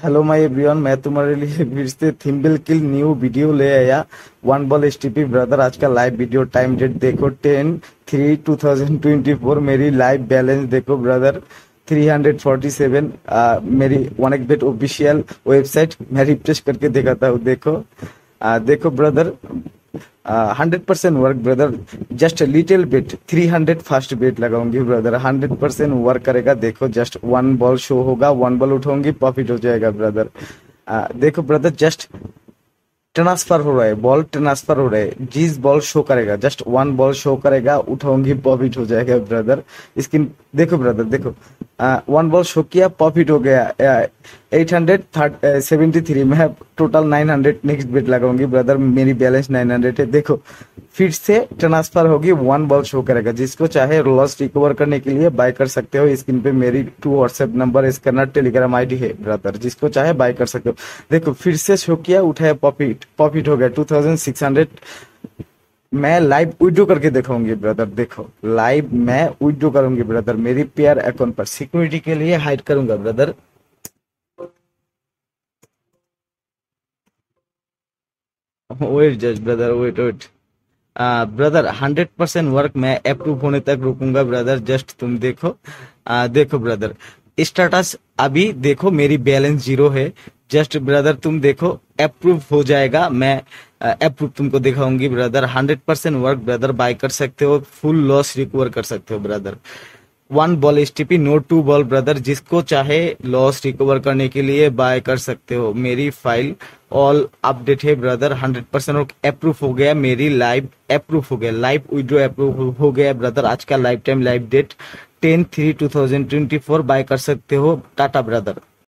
Hello my everyone, मैं तुम्हारे लिए फिर से थिम्बल किल न्यू वीडियो ले आया। वन बॉल एसटीपी ब्रदर, आज का लाइव वीडियो टाइम डेट देखो 10/3/2024। मेरी लाइव बैलेंस देखो ब्रदर 347। मेरी one X bet official website मैं रिफ्रेश करके दिखाता हूँ। देखो देखो brother, 100% work brother. Just little bit 300 first bet लगाऊंगी ब्रदर, 100% वर्क करेगा। देखो जस्ट वन बॉल शो होगा, वन बॉल उठाऊंगी, प्रॉफिट हो जाएगा ब्रदर। देखो ब्रदर, जस्ट ट्रांसफर हो रहा है, बॉल ट्रांसफर हो रहा है। जिस बॉल शो करेगा, जस्ट वन बॉल शो करेगा, उठाऊंगी, प्रॉफिट हो जाएगा ब्रदर। स्क्रीन देखो ब्रदर, देखो वन बॉल शो किया, प्रॉफिट हो गया 873। मैं टोटल 900 नेक्स्ट बेट लगाऊंगी ब्रदर। मेरी बैलेंस 900 है। देखो फिर से ट्रांसफर होगी, वन बॉल शो करेगा। जिसको चाहे लॉस रिकवर करने के लिए बाय कर सकते हो। स्क्रीन पे मेरी 2 WhatsApp number, scanner, Telegram ID है ब्रदर। जिसको चाहे बाय कर सकते हो। देखो फिर से शो किया, उठाया, प्रॉफिट हो गया 2600। मैं लाइव विड्रॉ करके दिखाऊंगी ब्रदर। देखो लाइव मैं विड्रॉ करूंगी ब्रदर, मेरी पेयर अकाउंट पर सिक्योरिटी के लिए हाइड करूंगा brother. Wait just brother, wait wait brother, 100% work मैं अप्रूव होने तक रुकूंगा ब्रदर। जस्ट तुम देखो देखो ब्रदर, स्टेटस अभी देखो, मेरी बैलेंस 0 है। जस्ट ब्रदर तुम देखो, अप्रूव हो जाएगा, मैं अप्रूव तुमको दिखाऊंगी ब्रदर। 100% वर्क ब्रदर, बाय कर सकते हो, फुल लॉस रिकवर कर सकते हो brother. One ball STP, no two ball brother. जिसको चाहे लॉस रिकवर करने के लिए बाय कर सकते हो। मेरी फाइल ऑल अपडेट है ब्रदर, 100% अप्रूव हो गया। मेरी लाइव अप्रूव हो गया, लाइव विड्रॉ अप्रूव हो गया ब्रदर। आज का live time live date 10/3/2024। Bye कर सकते हो। टाटा ब्रदर।